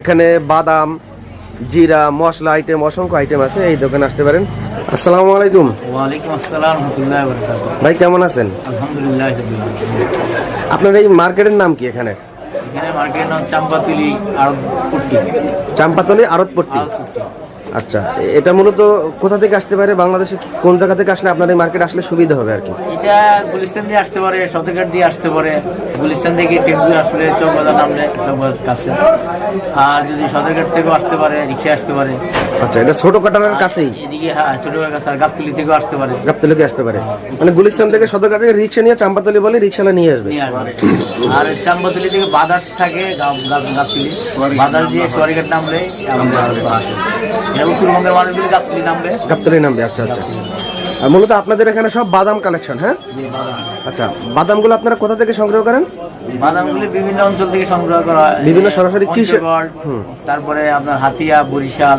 এখানে বাদাম, জিরা, মশলা আইটেম, অসংখ্য আইটেম আছে। এই দোকানে আসতে পারেন। আসসালামু আলাইকুম। ওয়ালাইকুম আসসালাম রাহমাতুল্লাহি ওয়া বারাকাতুহু। ভাই কেমন আছেন? আলহামদুলিল্লাহ। আপনার এই মার্কেটের নাম কি? এখানে মার্কেটের নাম চাম্পাতলি আড়তপট্টি। চাম্পাতলি আড়তপট্টি। আচ্ছা, এটা মূলত কোথা থেকে আসতে পারে? বাংলাদেশে কোন জায়গা থেকে আসলে আপনার এই মার্কেট আসলে সুবিধা হবে আর কি? এটা গুলিস্তান দিয়ে আসতে পারে, সদরঘাট দিয়ে আসতে পারে। গুলিস্তান থেকে টেম্পু আসলে চৌবাজার নামলে চৌবাজার কাছে। আর যদি সদরঘাট থেকেও আসতে পারে, রিক্সা আসতে পারে। আচ্ছা, এটা ছোট কাটারের কাছেই? এদিকে হ্যাঁ, ছোটবেলার কাছে। আর গাবতলি থেকেও আসতে পারে। গাবতলি থেকে আসতে পারে, মানে গুলিস্তান থেকে সদরঘাট থেকে রিক্সা নিয়ে চাম্পাতলি বলে রিক্সালা নিয়ে আসবে। আর চাম্পাতলি থেকে বাদার্স থাকে, গাবতলি বাদার্স দিয়ে সোয়ারিঘাট নামলে আসে। উত্তরবঙ্গের মানুষগুলি গাবতলি নামবে। আচ্ছা আচ্ছা। আর মূলত আপনাদের এখানে সব বাদাম কালেকশন? হ্যাঁ। আচ্ছা, বাদামগুলো আপনারা কোথা থেকে সংগ্রহ করেন? বাদামগুলি বিভিন্ন অঞ্চল থেকে সংগ্রহ করা হয়। বিভিন্ন সরাসরি কৃষি, তারপরে আপনার হাতিয়া, বরিশাল,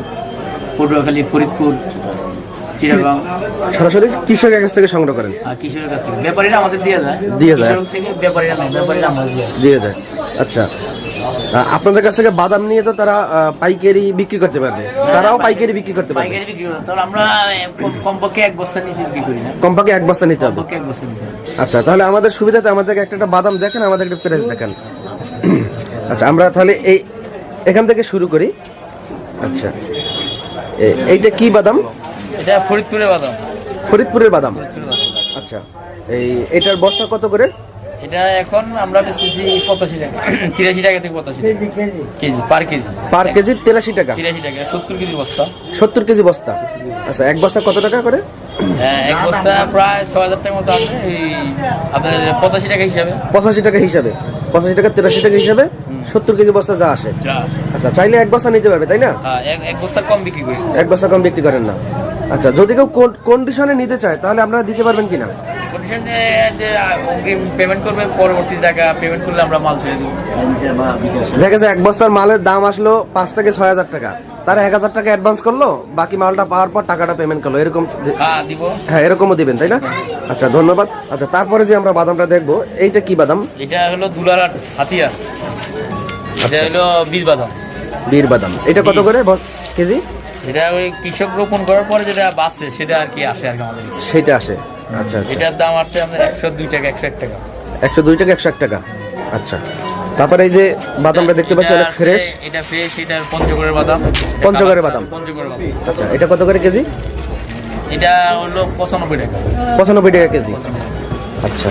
পটুয়াখালী, ফরিদপুর, চিটাগাং, সরাসরি কৃষকের কাছ থেকে সংগ্রহ করেন? কৃষকের কাছ থেকে। ব্যাপারীরা আমাদের দিয়ে যায়। ব্যাপারীরা আমাদের দিয়ে যায়। আচ্ছা, আপনাদের কাছ থেকে বাদাম নিয়ে তো তারা পাইকারি বিক্রি করতে পারবে, তারাও পাইকারি বিক্রি করতে পারবে? পাইকারি বিক্রি করতে, আমরা কমপক্ষে এক বস্তা নিচে বিক্রি করি না। কমপক্ষে এক বস্তা নিতে হবে। কমপক্ষে এক বস্তা নিতে হবে। আচ্ছা, তাহলে আমাদের সুবিধাতে আমাদেরকে একটা বাদাম দেখেন, আমাদের একটা প্রাইস দেখেন। আচ্ছা, আমরা তাহলে এখান থেকে শুরু করি। আচ্ছা, এইটা কি বাদাম? এটা ফরিদপুরের বাদাম। ফরিদপুরের বাদাম। আচ্ছা, এটার বস্তা কত করে? এটা এখন আমরা বেচতেছি 85 টাকা, 83 টাকা থেকে 85 কেজি পার কেজি। পার কেজি 83 টাকা? 83 টাকা, 70 কেজি বস্তা। 70 কেজি বস্তা। আচ্ছা, এক বস্তা কত টাকা করে? এক বস্তা প্রায় 6000 টাকার মতো আসে। আপনার 85 টাকা হিসাবে। 85 টাকা হিসাবে? 85 টাকা 83 টাকা হিসাবে 70 কেজি বস্তা যা আসে। আচ্ছা, চাইলে এক বস্তা নিতে পারবে, তাই না? এক বস্তা কম বিক্রি করি। এক বস্তা কম বিক্রি করেন না? আচ্ছা, যদি কেউ কন্ডিশনে নিতে চায় তাহলে আপনারা দিতে পারবেন কিনা? কন্ডিশনে যে অগ্রিম পেমেন্ট করবে, পরবর্তী টাকা পেমেন্ট করলে আমরা মাল ছেড়ে দেবো। দেখা যায় এক বস্তার মালের দাম আসলো 5 থেকে 6000 টাকা, তারা 1000 টাকা অ্যাডভান্স করলো, বাকি মালটা পাওয়ার পর টাকাটা পেমেন্ট করলো, এরকম? দিব। হ্যাঁ, এরকমও দিবেন, তাই না? আচ্ছা, ধন্যবাদ। আচ্ছা, তারপরে যে আমরা বাদামটা দেখবো, এইটা কি বাদাম? এটা হলো দুলারহাট হাতিয়া। এটা হলো বীর বাদাম। বীর বাদাম। এটা কত করে কেজি? এটা ওই কৃষক রোপণ করার পরে যেটা বাঁচে সেটা আর কি আসে আর কি আমাদের। সেটা আসে। আচ্ছা, এটার দাম আসছে আমাদের 102 টাকা, 101 টাকা। 102 টাকা, 101 টাকা। আচ্ছা, তারপরে এই যে বাদামটা দেখতে পাচ্ছি অনেক ফ্রেশ। এটা ফ্রেশ, এটা পঞ্চগড়ের বাদাম। পঞ্চগড়ের বাদাম। পঞ্চগড়ের বাদাম। আচ্ছা, এটা কত করে কেজি? এটা হলো 95 টাকা। 95 টাকা কেজি। আচ্ছা,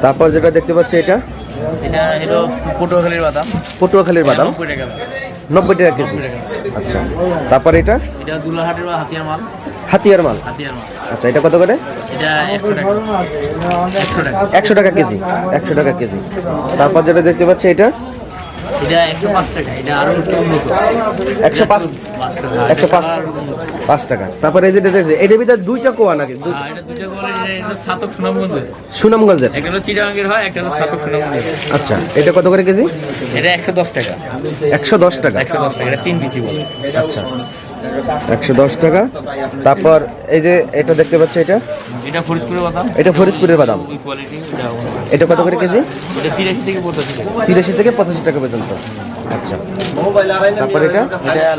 তারপর যেটা দেখতে পাচ্ছি এটা হলো পটুয়াখালীর বাদাম। পটুয়াখালীর বাদাম 90 টাকা। 90 টাকা কেজি। আচ্ছা, তারপর এটা দুলাহাটের হাতিয়ার মাল। হাতিয়ার মাল। আচ্ছা, এটা কত করে? এটা 100 টাকা। 100 টাকা কেজি। 100 টাকা কেজি। তারপর যেটা দেখতে পাচ্ছি এটা 105 টাকা। এটা আরো একটু উন্নত। 105 টাকা। তারপরে এই যেটা দেখতে, এটার ভিতরে দুইটা কোয়া নাকি? এটা দুইটা কোয়া। এটা ছাতক সুনামগঞ্জের। সুনামগঞ্জের? একটা হলো চিটাগাঙ্গের হয়, একটা হলো ছাতক সুনামগঞ্জের। আচ্ছা, এটা কত করে কেজি? এটা 110 টাকা। 110 টাকা। 110 টাকা। এটা 3 পিসি বলে। আচ্ছা, 110 টাকা। তারপর এই যে এটা দেখতে পাচ্ছি, এটা ফরিদপুরের বাদাম। এটা ফরিদপুরের বাদাম। ওই কোয়ালিটি। এটা কত করে কেজি? এটা 83 থেকে 85 টাকা। 83 থেকে 85 টাকা পর্যন্ত। আচ্ছা, তারপর এটা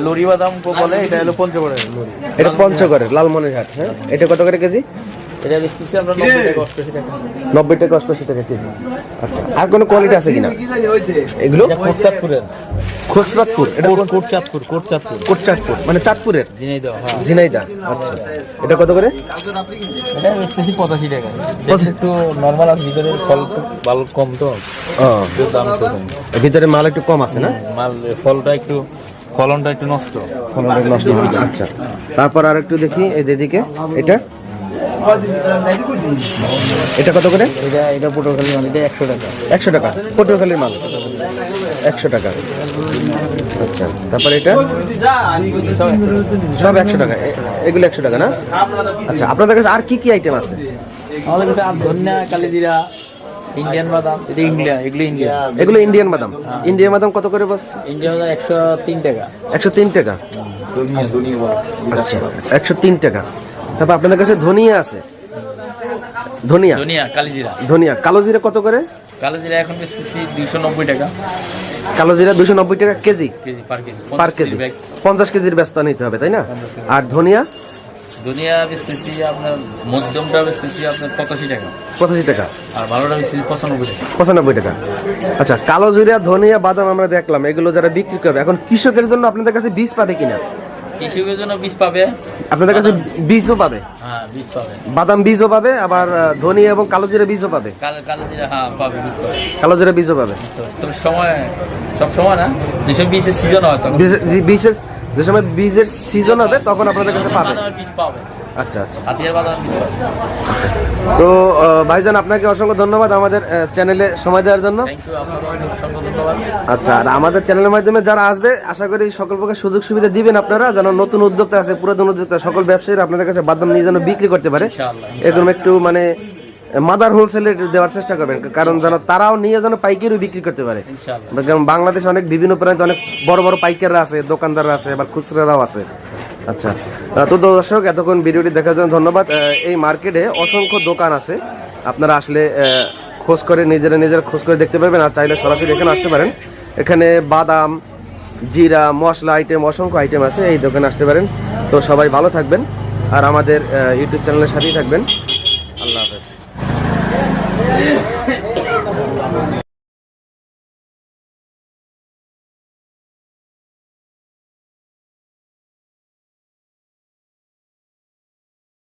লরি বাদাম বলে। এটা হলো পঞ্চগড়ের লরি। এটা পঞ্চগড়ের লালমনিরহাট। হ্যাঁ, এটা কত করে কেজি? এটা বেচতেছি আমরা 90 টাকা, 88 টাকা। 90 টাকা, 88 টাকা কেজি। আচ্ছা, আর কোনো কোয়ালিটি আছে কিনা এগুলো? কোটচাঁদপুরের। খোসরাতপুর? এটা কোটচাঁদপুর। কোটচাঁদপুর মানে চাঁদপুরের? ঝিনাইদহ। হ্যাঁ, ঝিনাইদহ। আচ্ছা, এটা কত করে? এটা বেচতেছি 85 টাকা। একটু নরমাল আছে, ভিতরে ফল ভালো কম তো। দাম তো কম। ভিতরে মাল একটু কম আছে না? মাল ফলটা একটু, ফলনটা একটু নষ্ট। আচ্ছা, তারপর আর একটু দেখি এই দিকে, এটা কত করে? এটা পটুয়াখালীর মাল। এটা 100 টাকা। 100 টাকা পটুয়াখালীর মাল। 100 টাকা। আচ্ছা, তারপর এটা সব 100 টাকা। এগুলো 100 টাকা না? আচ্ছা, আপনাদের কাছে আর কি কি আইটেম আছে? আমাদের কাছে ধনিয়া, কালিজিরা, ইন্ডিয়ান বাদাম। এগুলো ইন্ডিয়ান বাদাম। ইন্ডিয়ান বাদাম কত করে বস্তা? ইন্ডিয়ান বাদাম 103 টাকা। 103 টাকা। আচ্ছা, 103 টাকা। তারপর আপনাদের কাছে ধনিয়া আছে? ধনিয়া, কালিজিরা। ধনিয়া, কালো জিরা কত করে? কালো জিরা এখন বেচতেছি 290 টাকা। কালো জিরা 290 টাকা কেজি, কেজি পার কেজি, পার কেজি 50 কেজির ব্যস্ত নিতে হবে তাই না? আর ধনিয়া দুনিয়া বেচতেছি আপনার মধ্যমটা বেচতেছি আপনার 85 টাকা, 85 টাকা, আর ভালোটা বেচতেছি 95 টাকা। 95 টাকা। আচ্ছা, কালো জিরা, ধনিয়া, বাদাম আমরা দেখলাম, এগুলো যারা বিক্রি করবে, এখন কৃষকের জন্য আপনাদের কাছে বীজ পাবে কিনা? কৃষকের জন্য বীজ পাবে, আপনাদের কাছে বীজও পাবে, হ্যাঁ বীজ পাবে, বাদাম বীজও পাবে, আবার ধনিয়া এবং কালো জিরা বীজও পাবে, কালো জিরা হ্যাঁ পাবে, বীজ পাবে, কালো জিরা বীজও পাবে। তবে সময় সব সময় না, যেসব বীজের সিজন হয় তখন বীজের যে সময় বীজের সিজন হবে তখন আপনাদের কাছে পাবে। বাদামের বীজ পাবে, আচ্ছা আচ্ছা। হাতিয়ার বাদামের বীজ পাবে। তো ভাইজান আপনাকে অসংখ্য ধন্যবাদ আমাদের চ্যানেলে সময় দেওয়ার জন্য। থ্যাংক ইউ, আপনাকে অসংখ্য ধন্যবাদ। আচ্ছা, আর আমাদের চ্যানেলের মাধ্যমে যারা আসবে আশা করি সকল প্রকার সুযোগ সুবিধা দিবেন আপনারা, যেন নতুন উদ্যোক্তা আছে, পুরাতন উদ্যোক্তা, সকল ব্যবসায়ীরা আপনাদের কাছে বাদাম নিয়ে যেন বিক্রি করতে পারে, ইনশাআল্লাহ, এরকম একটু মানে মাদার হোলসেলে দেওয়ার চেষ্টা করবেন, কারণ যেন তারাও নিয়ে যেন পাইকারি বিক্রি করতে পারে। ইনশাআল্লাহ। যেমন বাংলাদেশে অনেক বিভিন্ন প্রান্তে অনেক বড় বড় পাইকাররা আছে, দোকানদাররা আছে, আবার খুচরারাও আছে। আচ্ছা, তো দর্শক এতক্ষণ ভিডিওটি দেখার জন্য ধন্যবাদ। এই মার্কেটে অসংখ্য দোকান আছে, আপনারা আসলে খোঁজ করে নিজেরা খোঁজ করে দেখতে পারবেন, আর চাইলে সরাসরি এখানে আসতে পারেন। এখানে বাদাম, জিরা, মশলা আইটেম, অসংখ্য আইটেম আছে, এই দোকানে আসতে পারেন। তো সবাই ভালো থাকবেন আর আমাদের ইউটিউব চ্যানেলের সাথেই থাকবেন।